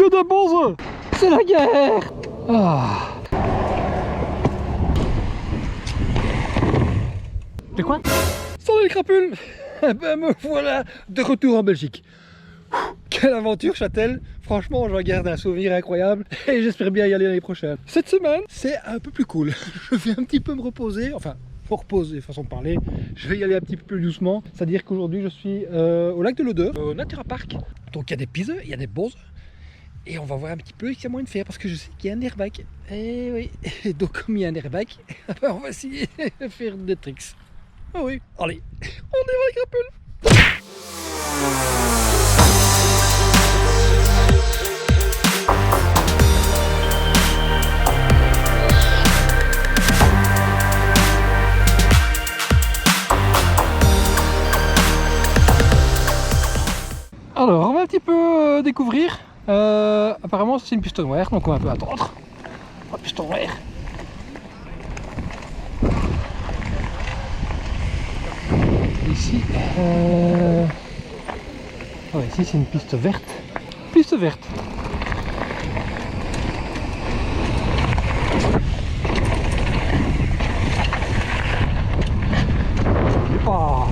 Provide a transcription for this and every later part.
feu de Bonze. C'est la guerre. Ah. C'est quoi? Salut les crapules. Eh ben me voilà de retour en Belgique. Quelle aventure Châtel. Franchement j'en garde un souvenir incroyable et j'espère bien y aller l'année prochaine. Cette semaine c'est un peu plus cool. Je vais un petit peu me reposer, enfin pour reposer façon de parler. Je vais y aller un petit peu plus doucement. C'est-à-dire qu'aujourd'hui je suis au lac de l'Odeur, au Natura Park. Donc il y a des piseux, il y a des boses. Et on va voir un petit peu ce qu'il y a moyen de faire parce que je sais qu'il y a un airbag. Et oui, et donc comme il y a un airbag, on va essayer de faire des tricks. Ah oui, allez, on y va les crapules. Alors, on va un petit peu découvrir. Apparemment, c'est une piste noire, donc on va un peu attendre. La piste noire. Ici, ouais, ici c'est une piste verte. Piste verte. Oh.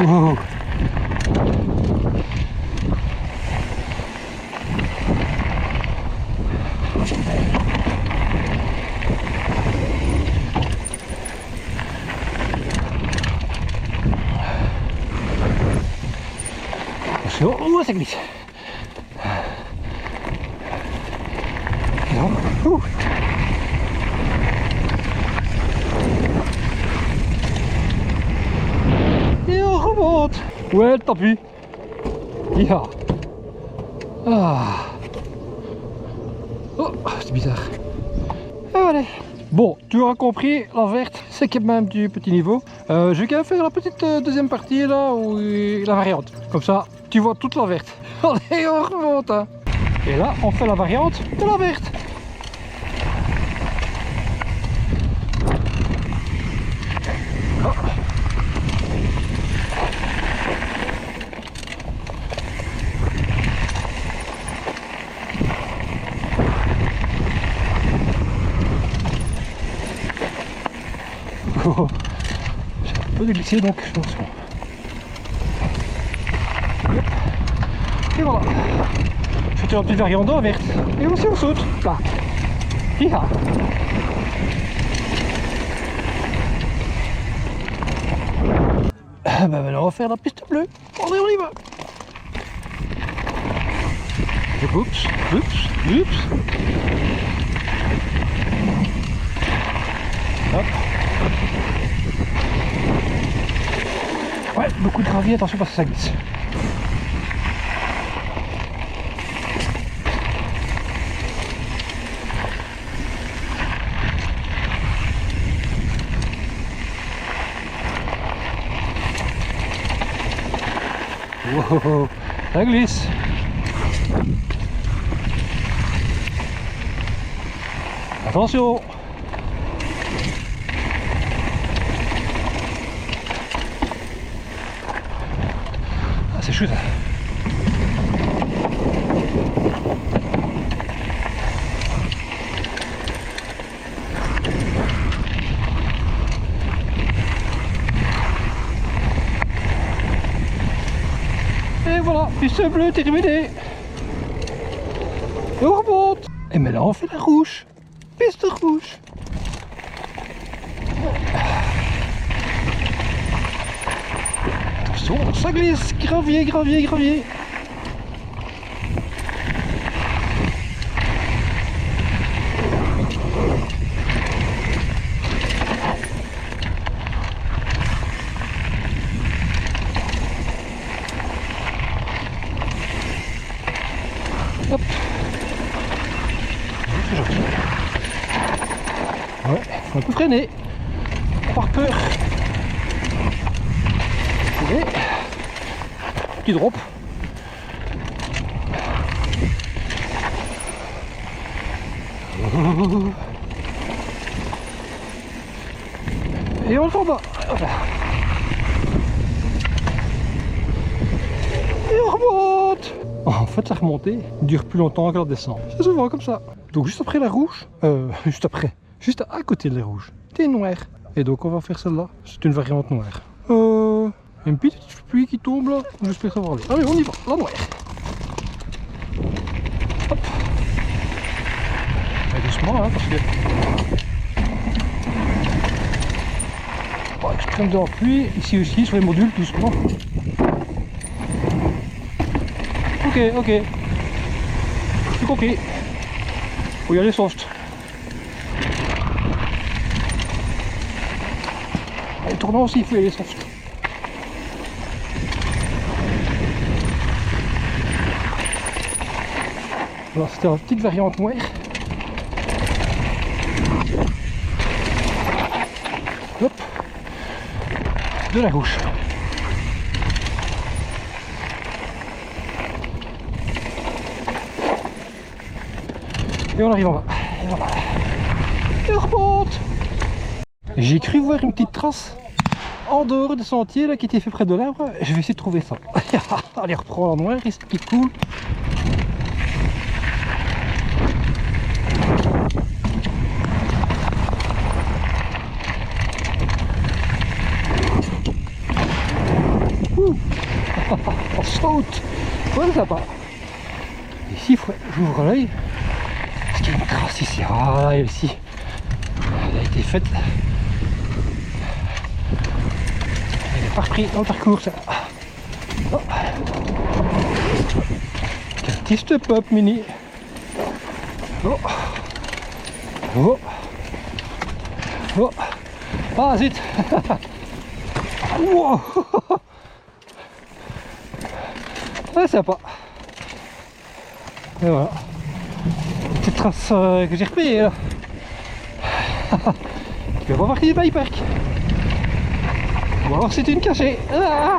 Wow. Attention, oh, ça glisse. Non. Et on remonte. Ouais, tant pis. Yeah. Ah. Oh, c'est bizarre. Allez. Bon, tu auras compris, la verte, c'est quand même du petit niveau. Je vais quand même faire la petite deuxième partie là, où la variante. Comme ça, tu vois toute la verte. Allez, on remonte. Hein. Et là, on fait la variante de la verte. Oh. Oh. J'ai un peu glissé donc attention. Et voilà. Je fais une petite variante dans la verte. Et aussi on saute. Là. Hiha. Ah bah maintenant on va faire la piste bleue. Allez, on y va. Oups, oups, oups. Hop. Ouais, beaucoup de gravier, attention parce que ça glisse. Wow, ça glisse. Attention. Ah, c'est chouette. Et voilà, piste bleue terminée. Et on remonte. Et maintenant on fait la rouge. Piste rouge. Attention, ça glisse. Gravier, gravier, gravier. Hop. C'est gentil. Ouais, faut un peu freiner. Par peur. Et... Petit drop. Et on le fait en bas. Et on remonte. En fait, la remontée dure plus longtemps que la descente. C'est souvent comme ça. Donc juste après la rouge, juste à côté de la rouge, t'es noir. Et donc on va faire celle-là. C'est une variante noire. Une petite pluie qui tombe là. J'espère savoir aller. Allez, on y va. La noire. Hop. Et doucement, hein, parce que... Bon, extrême de la pluie. Ici aussi, sur les modules, doucement. Ok. J'ai compris. Faut y aller soft. Et tournant aussi, il faut y aller soft. Voilà, c'était la petite variante noire. Hop. De la gauche. Et on arrive en bas. Et voilà. Et on remonte. J'ai cru voir une petite trace en dehors du sentier là, qui était fait près de l'arbre. Je vais essayer de trouver ça. Allez, reprends en noir ici qui coule. On saute. Ouais, sympa. Ici, j'ouvre l'œil. Est-ce qu'il y a une trace ici? Ah, là, ici. Elle a été faite. Elle n'est pas repris dans le parcours, ça. Oh. Quel petit step-up mini. Oh. Oh. Oh. Ah, zut. Wow. Ouais, sympa. Et voilà. Petite trace que j'ai repérée là. Je vais pas partir du bike park. Ou alors c'est une cachée. Ah.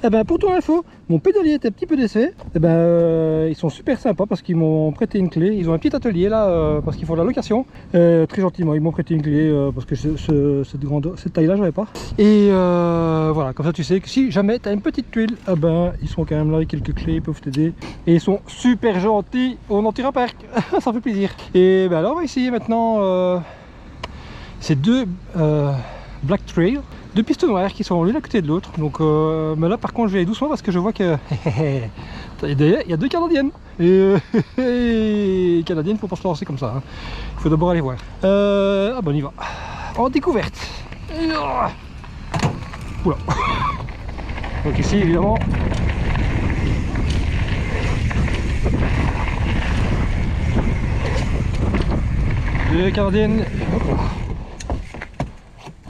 Et ben pour ton info, mon pédalier était un petit peu décès. Et ben ils sont super sympas parce qu'ils m'ont prêté une clé. Ils ont un petit atelier là parce qu'ils font de la location. Très gentiment, ils m'ont prêté une clé parce que cette taille là j'avais pas. Et voilà, comme ça tu sais que si jamais tu as une petite tuile, eh ben ils sont quand même là avec quelques clés, ils peuvent t'aider. Et ils sont super gentils au Nantura Park. Ça fait plaisir. Et ben alors on va essayer maintenant ces deux Black Trail. Deux pistes noires qui sont l'une à côté de l'autre. Donc mais là par contre je vais aller doucement parce que je vois que il y a deux Canadiennes. Et les Canadiennes, faut pas se lancer comme ça, hein. Il faut d'abord aller voir. Ah bon, on y va. En découverte. Oula. Donc ici évidemment. Les Canadiennes.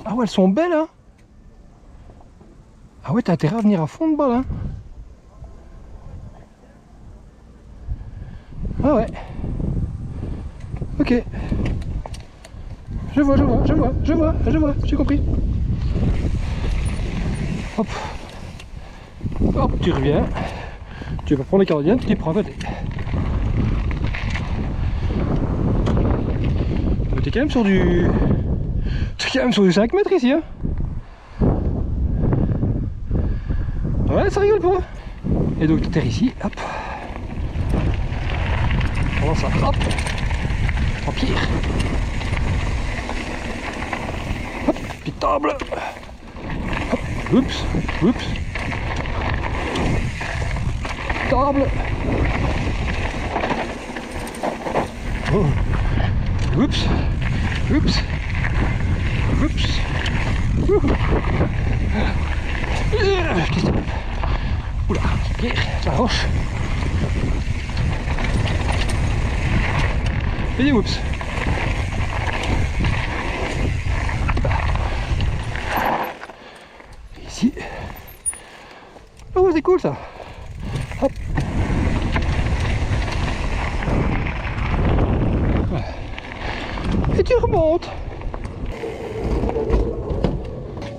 Ah ouais, elles sont belles, hein. Ah ouais, t'as intérêt à venir à fond de balle, hein. Ah ouais. Ok. Je vois, j'ai compris. Hop. Hop, tu reviens. Tu vas prendre les Canadiennes, tu les prends à côté. T'es quand même sur du... T'es quand même sur du 5 mètres ici, hein. Ouais, ça rigole pas. Et donc tu atterris ici, hop. Comment ça, hop. En pierre. Hop, petite table. Hop, oups, oups. Table. Oh. Oups, oups, oups. Oula, pierre, la roche. Et des whoops. Ici. Oh, c'est cool ça. Hop. Et tu remontes.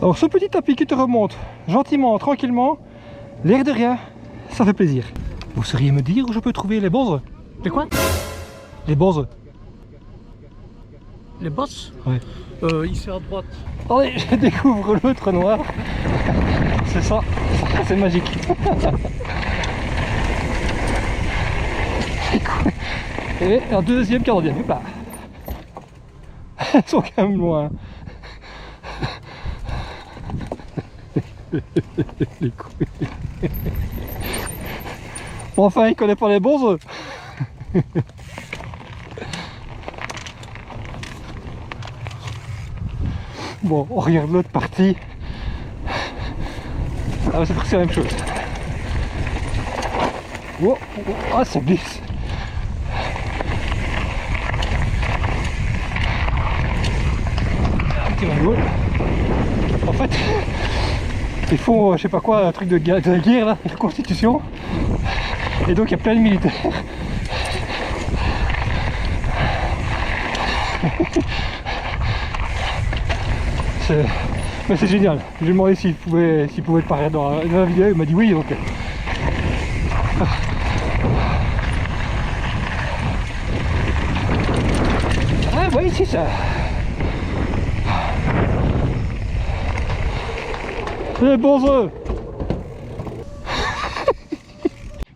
Alors ce petit tapis qui te remonte gentiment, tranquillement, L'air de rien, ça fait plaisir. Vous sauriez me dire où je peux trouver les bonzes? Les quoi? Les bonzes. Les bosses? Ouais. Ici à droite. Allez, je découvre l'autre noir. C'est ça, c'est magique. Et un deuxième canadien. Hop là. Ils sont quand même loin. Les couilles. Enfin, il connaît pas les bonzes. Bon, on regarde l'autre partie. Ah, c'est presque la même chose. Oh, oh, ah, ça glisse. Un petit rigole. En fait, ils font, je sais pas quoi, un truc de guerre là, de constitution. Et donc il y a plein de militaires. Mais c'est génial. Je lui ai demandé s'il pouvait être pareil dans la vidéo, il m'a dit oui, donc. Ah oui, c'est ça. Les bons œufs.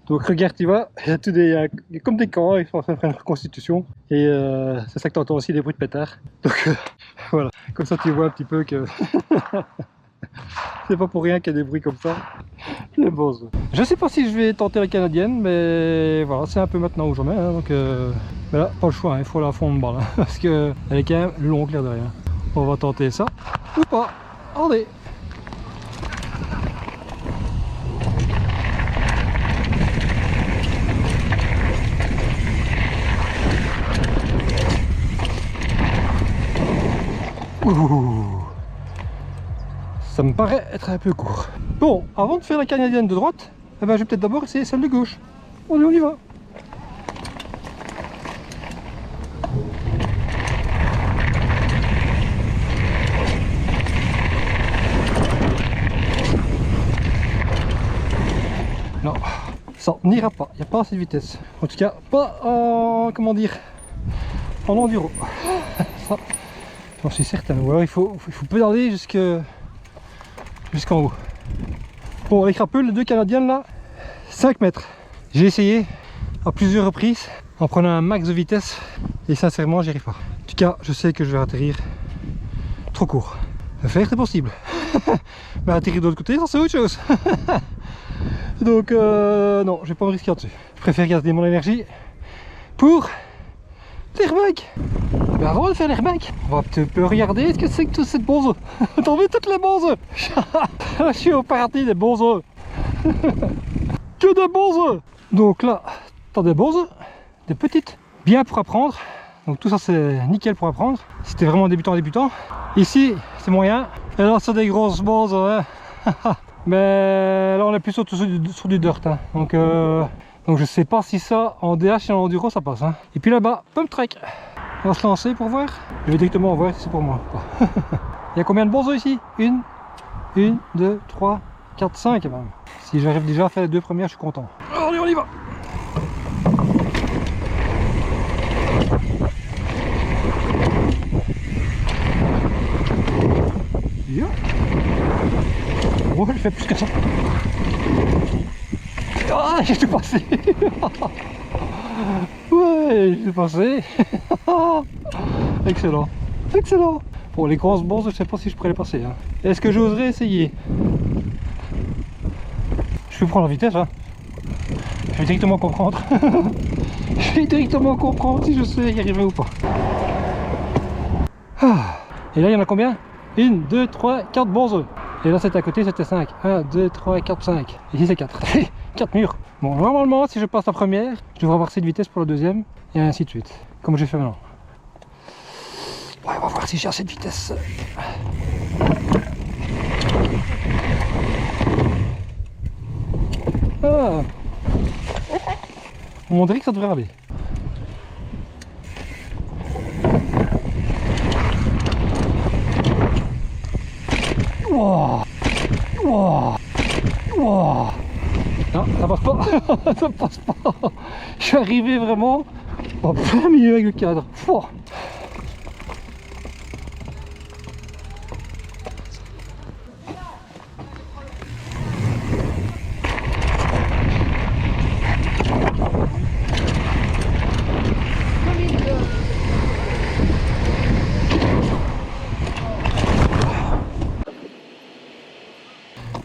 Donc regarde, tu vois, il y a comme des camps, ils sont en train de faire une reconstitution. Et c'est ça que tu entends aussi, des bruits de pétards. Donc voilà, comme ça tu vois un petit peu que c'est pas pour rien qu'il y a des bruits comme ça. Les bons œufs. Je sais pas si je vais tenter la canadienne, mais voilà, c'est un peu maintenant où j'en mets. Hein, donc mais là, pas le choix, hein, il faut la fondre balle, hein, parce qu'elle est quand même longue l'air de rien. On va tenter ça, ou pas. Allez. Ouh. Ça me paraît être un peu court. Bon, avant de faire la canadienne de droite, eh ben, je vais peut-être d'abord essayer celle de gauche. Allez, on y va. Non, ça n'ira pas, il n'y a pas assez de vitesse. En tout cas, pas en, comment dire, en enduro. Ça, j'en suis certain. Ou alors il faut pédaler jusqu'en haut. Bon, les crapules, les deux canadiennes là, 5 mètres. J'ai essayé à plusieurs reprises en prenant un max de vitesse et sincèrement, j'y arrive pas. En tout cas, je sais que je vais atterrir trop court. Faire, c'est possible. Mais atterrir de l'autre côté, ça c'est autre chose. Donc, non, je vais pas me risquer là-dessus. Je préfère garder mon énergie pour l'airbag. Mais avant de faire l'airbag, on va un petit peu regarder ce que c'est que toute cette bonze. T'as vu toutes les bonzes? Je suis au paradis des bonzes. Que des bonzes. Donc là, t'as des bonzes, des petites, bien pour apprendre. Donc tout ça c'est nickel pour apprendre. Si t'es vraiment débutant. Ici, c'est moyen. Et là, c'est des grosses bonzes. Hein. Mais là, on est plus sur du dirt. Hein. Donc je sais pas si ça, en DH et en enduro, ça passe. Hein. Et puis là-bas, pump track. On va se lancer pour voir. Je vais directement voir si c'est pour moi. Il y a combien de bonzes ici? 1, 2, 3, 4, 5 même. Si j'arrive déjà à faire les deux premières, je suis content. Allez, on y va. Yeah. Oh, je fais plus que ça. Ah, j'ai tout passé. Ouais, j'ai passé. Excellent. Excellent. Bon, les grosses bonzes, je sais pas si je pourrais les passer. Hein. Est-ce que j'oserais essayer? Je vais prendre la vitesse. Hein. Je vais directement comprendre. Je vais directement comprendre si je sais y arriver ou pas. Ah. Et là, il y en a combien? 1, 2, 3, 4 bonzes. Et là, c'était à côté, c'était 5. 1, 2, 3, 4, 5. Ici, c'est 4. 4 murs. Bon, normalement, si je passe la première, je devrais avoir assez de vitesse pour la deuxième. Et ainsi de suite. Comme j'ai fait maintenant. Ouais, on va voir si j'ai assez de vitesse. Ah. On dirait que ça devrait aller. Wow. Wow. Wow. Non, ça passe pas. Ça passe pas. Je suis arrivé vraiment en plein milieu avec le cadre. Pouah.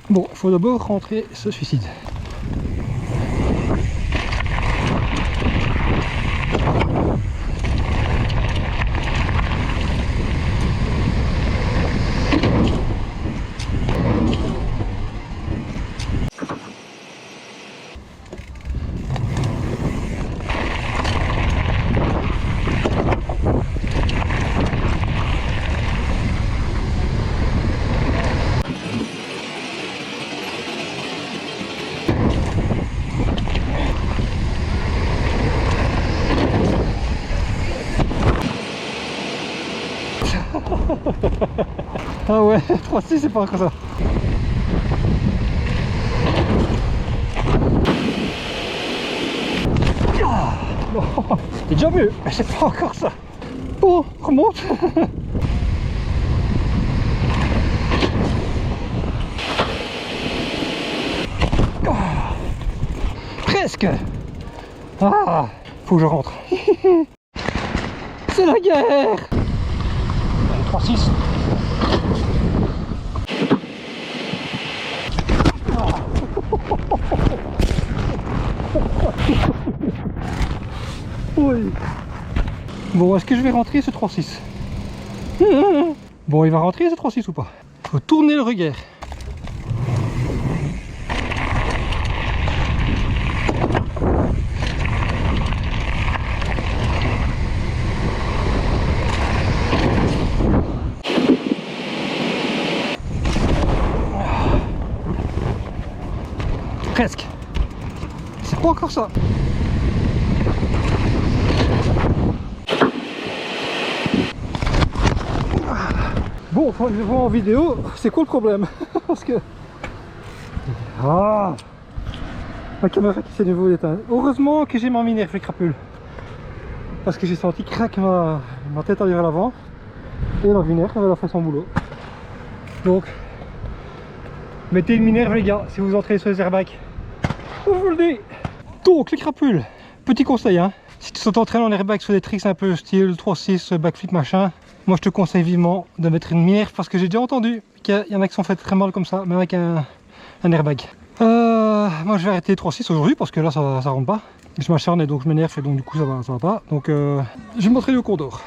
Bon, il faut d'abord rentrer ce suicide. Ah ouais, 3-6 c'est pas encore ça. C'est déjà mieux, mais c'est pas encore ça. Bon, remonte. Presque. Ah, faut que je rentre. C'est la guerre. 3-6. Oui. Bon, est-ce que je vais rentrer ce 3-6? Bon, il va rentrer ce 3-6 ou pas? Faut tourner le regard. Presque. C'est pas encore ça. Bon, quand je le vois en vidéo, c'est quoi le problème? Parce que... Ah, ma caméra qui s'est de nouveau éteinte. Heureusement que j'ai ma minerve les crapules. Parce que j'ai senti craque ma tête arrière à l'avant. Et la minerve, elle a fait son boulot. Donc, mettez une minerve les gars, si vous entrez sur les airbags. Je vous le dis. Donc, les crapules, petit conseil, hein. Si tu t'entraînes en airbag sur des tricks un peu style 3-6, backflip machin, moi je te conseille vivement de mettre une minerve parce que j'ai déjà entendu qu'il y en a qui sont fait très mal comme ça, même avec un airbag. Moi je vais arrêter 3-6 aujourd'hui parce que là ça rentre pas. Je m'acharne et donc je m'énerve et donc du coup ça va pas. Donc je vais m'entraîner au cours d'or.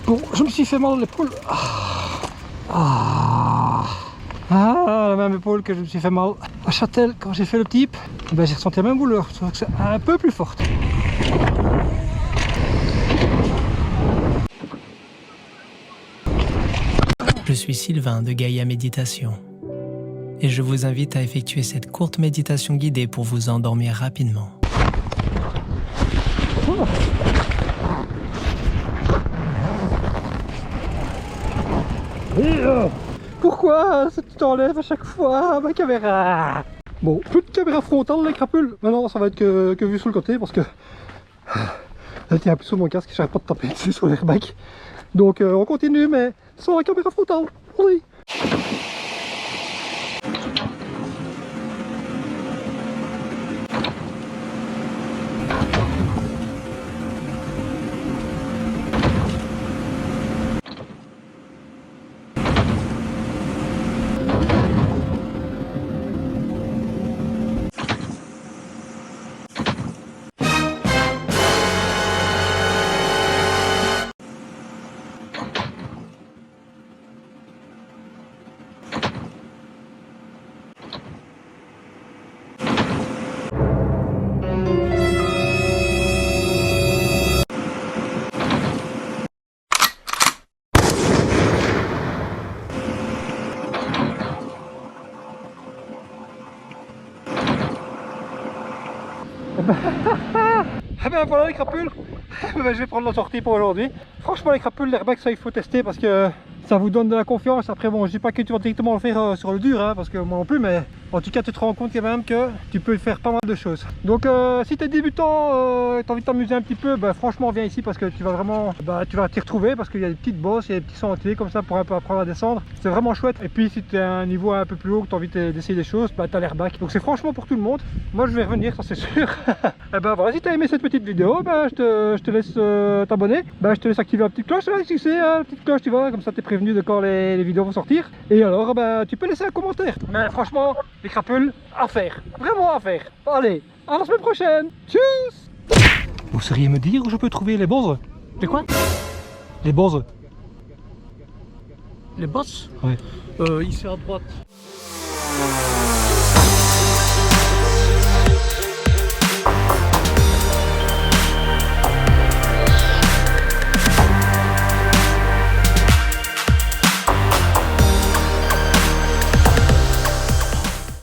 Bon, je me suis fait mal à l'épaule. La même épaule que je me suis fait mal à Châtel quand j'ai fait le type. Ben, j'ai ressenti la même douleur, sauf que c'est un peu plus forte. Je suis Sylvain de Gaïa Méditation et je vous invite à effectuer cette courte méditation guidée pour vous endormir rapidement. Pourquoi tu t'enlèves à chaque fois ma caméra? Bon, plus de caméra frontale les crapules. Maintenant ça va être que vu sur le côté parce que elle tient plus sur mon casque, j'arrête pas de taper dessus sur l'airbag. Donc on continue mais sans la caméra frontale. Oui. Ah ben voilà les crapules. Je vais prendre la sortie pour aujourd'hui. Franchement les crapules, l'airbag ça il faut tester parce que ça vous donne de la confiance. Après bon, je dis pas que tu vas directement le faire sur le dur hein, parce que moi non plus, mais en tout cas tu te rends compte quand même que tu peux faire pas mal de choses. Donc si tu es débutant, tu as envie de t'amuser un petit peu, bah, franchement viens ici parce que tu vas vraiment tu vas t'y retrouver parce qu'il y a des petites bosses, il y a des petits sentiers comme ça pour un peu apprendre à descendre. C'est vraiment chouette. Et puis si tu es à un niveau un peu plus haut, que tu as envie d'essayer des choses, bah, tu as l'airbag. Donc c'est franchement pour tout le monde. Moi je vais revenir, ça c'est sûr. Et ben voilà, si tu as aimé cette petite vidéo, bah, je te laisse t'abonner. Bah, je te laisse activer la petite cloche, là, si c'est la petite cloche, tu vois, comme ça tu es prévenu de quand les vidéos vont sortir. Et alors bah, tu peux laisser un commentaire. Mais franchement, les crapules, à faire. Vraiment à faire. Allez, à la semaine prochaine. Tchuss. Vous sauriez me dire où je peux trouver les bons? Les quoi? Les bons. Les boss? Ouais. Ici à droite.